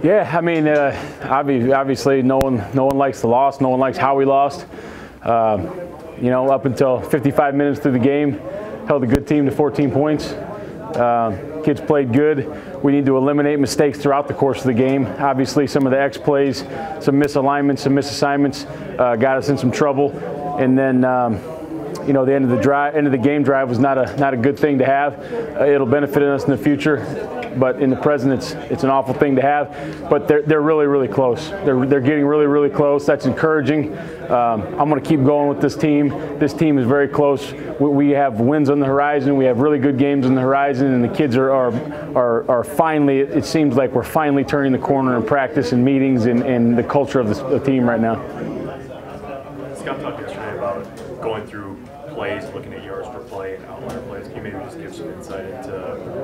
Yeah, I mean, obviously, no one likes the loss. No one likes how we lost. You know, up until 55 minutes through the game, held a good team to 14 points. Kids played good. We need to eliminate mistakes throughout the course of the game. Obviously, some of the X plays, some misalignments, some misassignments got us in some trouble. And then, you know, the end of the game drive was not a good thing to have. It'll benefit us in the future. But in the present, it's an awful thing to have. But they're really close. They're getting really close. That's encouraging. I'm going to keep going with this team. This team is very close. We have wins on the horizon. We have really good games on the horizon, and the kids are finally. It seems like we're finally turning the corner in practice and meetings and the culture of the team right now. Scott talked yesterday about going through plays, looking at yards per play and outlier plays. Can you maybe just give some insight into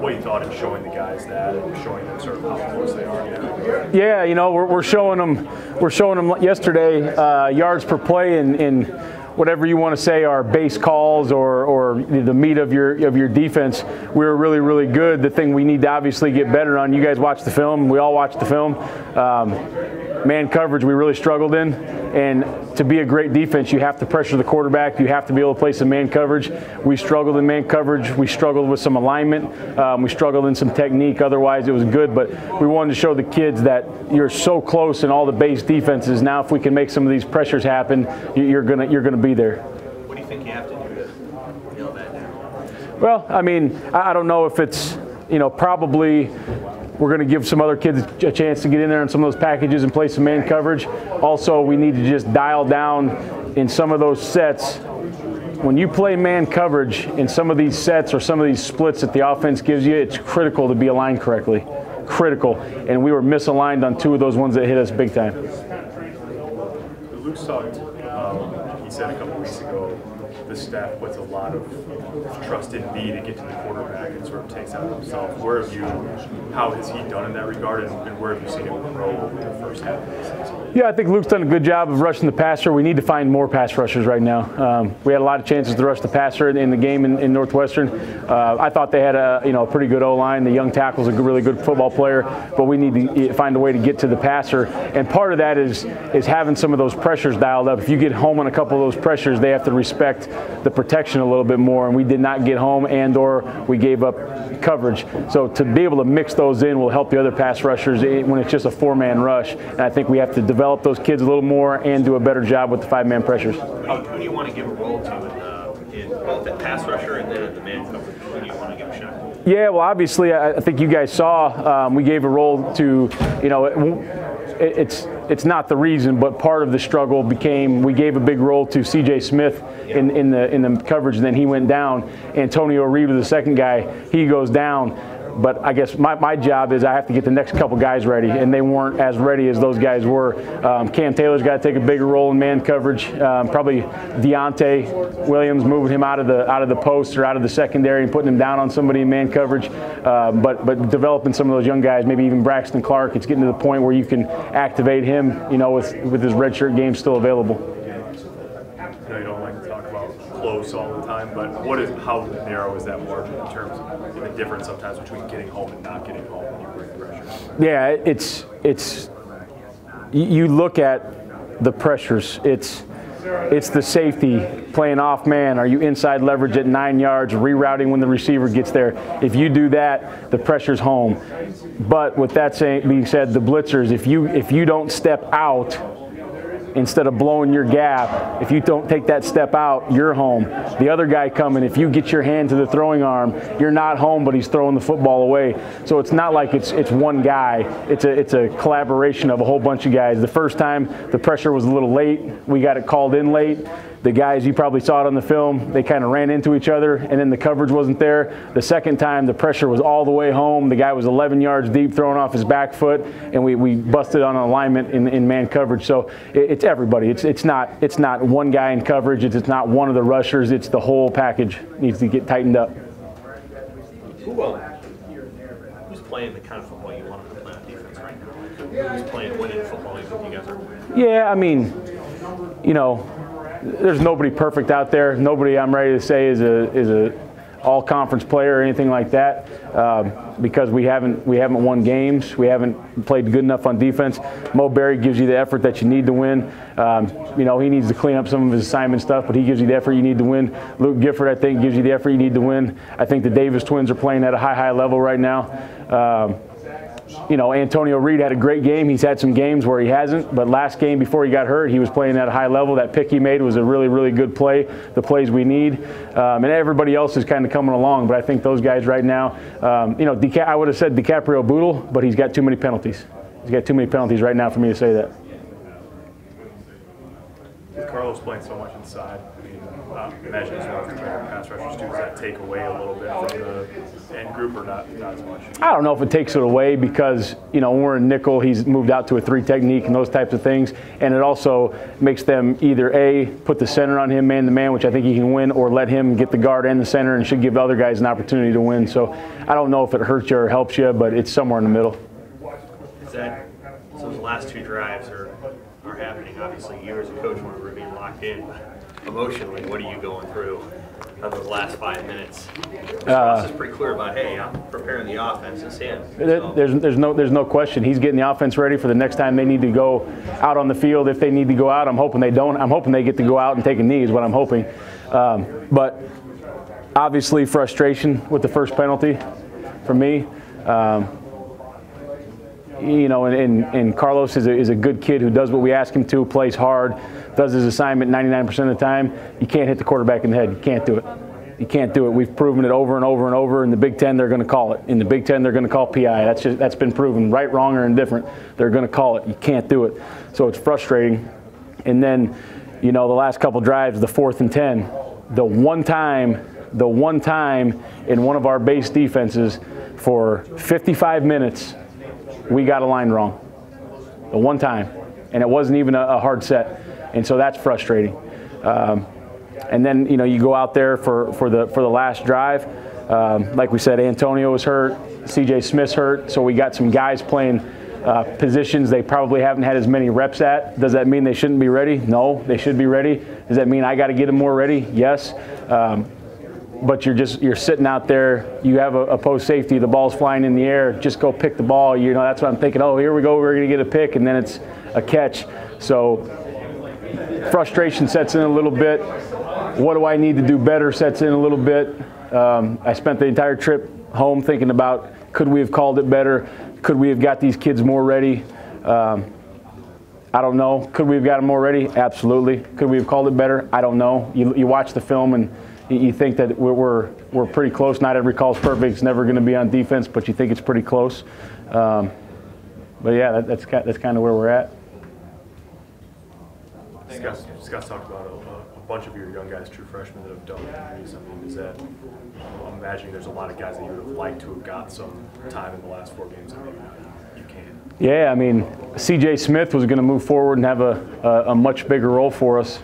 what you thought in showing the guys that and showing them sort of how close they are? Yeah, you know, we're showing them yesterday yards per play in whatever you want to say are base calls or the meat of your defense. We were really good. The thing we need to obviously get better on. You guys watched the film. We all watched the film. Man coverage we really struggled in, and to be a great defense you have to pressure the quarterback. You have to be able to play some man coverage. We struggled in man coverage. We struggled with some alignment. We struggled in some technique. Otherwise it was good, but we wanted to show the kids that you're so close in all the base defenses. Now if we can make some of these pressures happen, you're gonna be there. What do you think you have to do to nail that down? Well, I mean, I don't know if it's, you know, probably we're going to give some other kids a chance to get in there on some of those packages and play some man coverage. Also, we need to just dial down in some of those sets. When you play man coverage in some of these sets or some of these splits that the offense gives you, it's critical to be aligned correctly. Critical. And we were misaligned on two of those ones that hit us big time. Luke talked, he said a couple weeks ago, the staff puts a lot of trust in me to get to the quarterback and sort of takes out himself. How has he done in that regard, and where have you seen him grow over the first half of the season? Yeah, I think Luke's done a good job of rushing the passer. We need to find more pass rushers right now. We had a lot of chances to rush the passer in the game in Northwestern. I thought they had a pretty good O-line. The young tackle's a really good football player, but we need to find a way to get to the passer. And part of that is having some of those pressures dialed up. If you get home on a couple of those pressures, they have to respect the protection a little bit more, and we did not get home and/or we gave up coverage. So to be able to mix those in will help the other pass rushers when it's just a four-man rush. And I think we have to develop those kids a little more and do a better job with the five-man pressures. Who do you want to give a role to in both the pass rusher and then the man coverage? Who do you want to give a shot? Yeah, well, obviously, I think you guys saw we gave a role to, you know, it's not the reason, but part of the struggle became we gave a big role to C.J. Smith in the coverage, and then he went down. Antonio Reed was the second guy. He goes down. But I guess my job is I have to get the next couple guys ready, and they weren't as ready as those guys were. Cam Taylor's got to take a bigger role in man coverage. Probably Deontay Williams, moving him out of the post or out of the secondary and putting him down on somebody in man coverage. But developing some of those young guys, maybe even Braxton Clark. It's getting to the point where you can activate him, you know, with his redshirt game still available. I know you don't like to talk about close all the time, but how narrow is that margin in terms of the difference sometimes between getting home and not getting home when you bring pressure? Yeah, it's you look at the pressures. It's the safety, playing off man. Are you inside leverage at 9 yards, rerouting when the receiver gets there? If you do that, the pressure's home. But with that being said, the blitzers, if you don't step out instead of blowing your gap, if you don't take that step out, you're home. The other guy coming, if you get your hand to the throwing arm, you're not home, but he's throwing the football away. So it's not like it's one guy. It's a collaboration of a whole bunch of guys. The first time, the pressure was a little late. We got it called in late. The guys, you probably saw it on the film, they kind of ran into each other, and then the coverage wasn't there. The second time, the pressure was all the way home. The guy was 11 yards deep, throwing off his back foot, and we busted on an alignment in man coverage. So it's everybody. It's not one guy in coverage. It's not one of the rushers. It's the whole package needs to get tightened up. Who's playing the kind of football you want to play on defense right now? Who's playing winning football you think you guys are? Yeah, I mean, you know, there's nobody perfect out there. Nobody I'm ready to say is a all conference player or anything like that, because we haven't won games. We haven't played good enough on defense. Mo Berry gives you the effort that you need to win. You know, he needs to clean up some of his assignment stuff, but he gives you the effort you need to win. Luke Gifford, I think, gives you the effort you need to win. I think the Davis twins are playing at a high level right now. You know, Antonio Reed had a great game. He's had some games where he hasn't, but last game before he got hurt, he was playing at a high level. That pick he made was a really good play, the plays we need. And everybody else is kind of coming along, but I think those guys right now, you know, I would have said DiCaprio Boodle, but he's got too many penalties. He's got too many penalties right now for me to say that. With Carlos playing so much inside, I mean, imagine he's one of the better pass rushers too. Does that take away a little bit from the end group, or not as much? I don't know if it takes it away, because, you know, when we're in nickel, he's moved out to a 3 technique and those types of things. And it also makes them either A, put the center on him man-to-man, which I think he can win, or let him get the guard and the center, and should give other guys an opportunity to win. So I don't know if it hurts you or helps you, but it's somewhere in the middle. So the last 2 drives are happening. Obviously, you as a coach were being locked in. Emotionally, what are you going through on those last 5 minutes? Ross is pretty clear about, hey, I'm preparing the offense. It's him. So. There's no question. He's getting the offense ready for the next time they need to go out on the field. If they need to go out, I'm hoping they don't. I'm hoping they get to go out and take a knee is what I'm hoping. But obviously frustration with the first penalty for me. You know, and Carlos is a good kid who does what we ask him to, plays hard, does his assignment 99% of the time. You can't hit the quarterback in the head. You can't do it. You can't do it. We've proven it over and over and over. In the Big Ten, they're going to call it. In the Big Ten, they're going to call PI. That's been proven, right, wrong, or indifferent. They're going to call it. You can't do it. So it's frustrating. And then, you know, the last couple drives, the 4th and 10, the one time in one of our base defenses for 55 minutes, we got a line wrong. The one time. And it wasn't even a hard set. And so that's frustrating. And then, you know, you go out there for the last drive. Like we said, Antonio was hurt. CJ Smith's hurt. So we got some guys playing positions they probably haven't had as many reps at. Does that mean they shouldn't be ready? No, they should be ready. Does that mean I got to get them more ready? Yes. But you're sitting out there. You have a post safety. The ball's flying in the air. Just go pick the ball. You know, that's what I'm thinking. Oh, here we go. We're going to get a pick, and then it's a catch. So frustration sets in a little bit. What do I need to do better sets in a little bit. I spent the entire trip home thinking about, could we have called it better? Could we have got these kids more ready? I don't know. Could we have got them more ready? Absolutely. Could we have called it better? I don't know. You watch the film and you think that we're pretty close. Not every call is perfect. It's never going to be on defense, but you think it's pretty close. But yeah, that's kind of where we're at. Scott's talked about a bunch of your young guys, true freshmen, that have done interviews. I mean, is that, I'm imagining there's a lot of guys that you would have liked to have got some time in the last 4 games that maybe you can't. Yeah, I mean, CJ Smith was going to move forward and have a much bigger role for us,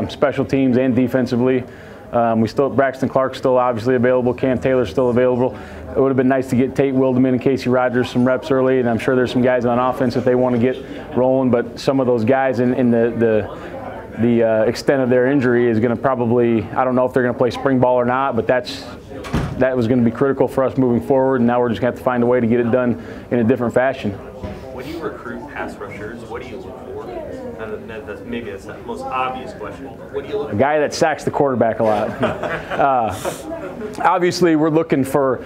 special teams and defensively. Braxton Clark's still obviously available. Cam Taylor's still available. It would have been nice to get Tate Wildeman and Casey Rogers some reps early, and I'm sure there's some guys on offense that they want to get rolling. But some of those guys in the extent of their injury is going to probably, I don't know if they're going to play spring ball or not, but that was going to be critical for us moving forward, and now we're just going to have to find a way to get it done in a different fashion. When you recruit pass rushers, what do you look for? Maybe that's the most obvious question. What do you look for? A guy that sacks the quarterback a lot. Obviously, we're looking for,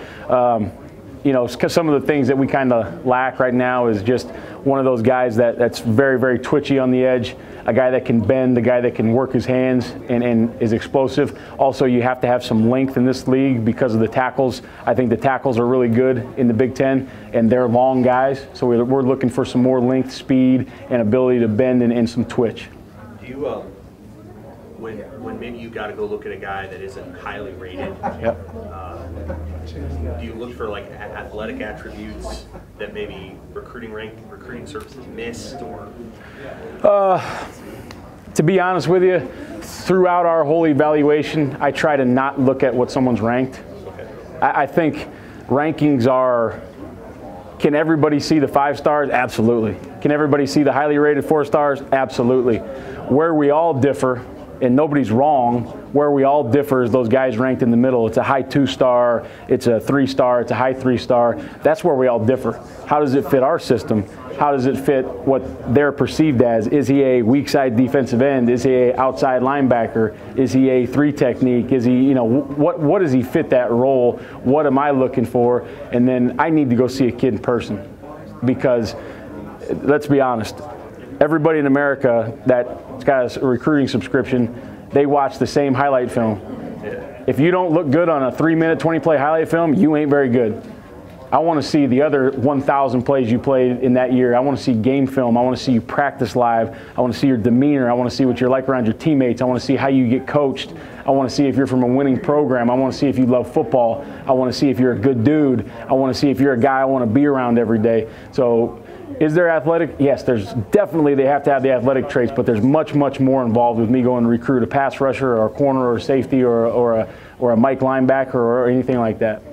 you know, because some of the things that we kind of lack right now is just one of those guys that's very, very twitchy on the edge, a guy that can bend, a guy that can work his hands and is explosive. Also, you have to have some length in this league because of the tackles. I think the tackles are really good in the Big Ten, and they're long guys. So we're looking for some more length, speed, and ability to bend and some twitch. Do you, when maybe you got to go look at a guy that isn't highly rated, yep. Do you look for like athletic attributes that maybe recruiting services missed, or? To be honest with you, throughout our whole evaluation, I try to not look at what someone's ranked. Okay. I think rankings are, can everybody see the 5 stars? Absolutely. Can everybody see the highly rated 4 stars? Absolutely. Where we all differ and nobody's wrong. Where we all differ is those guys ranked in the middle. It's a high 2-star, it's a 3-star, it's a high 3-star. That's where we all differ. How does it fit our system? How does it fit what they're perceived as? Is he a weak side defensive end? Is he a outside linebacker? Is he a 3 technique? Is he, you know, what does he fit that role? What am I looking for? And then I need to go see a kid in person, because let's be honest, everybody in America that's got a recruiting subscription, they watch the same highlight film. If you don't look good on a 3-minute, 20-play highlight film, you ain't very good. I want to see the other 1,000 plays you played in that year. I want to see game film. I want to see you practice live. I want to see your demeanor. I want to see what you're like around your teammates. I want to see how you get coached. I want to see if you're from a winning program. I want to see if you love football. I want to see if you're a good dude. I want to see if you're a guy I want to be around every day. So is there athletic? Yes, there's definitely, they have to have the athletic traits, but there's much, much more involved with me going to recruit a pass rusher or a corner or a safety or a Mike linebacker or anything like that.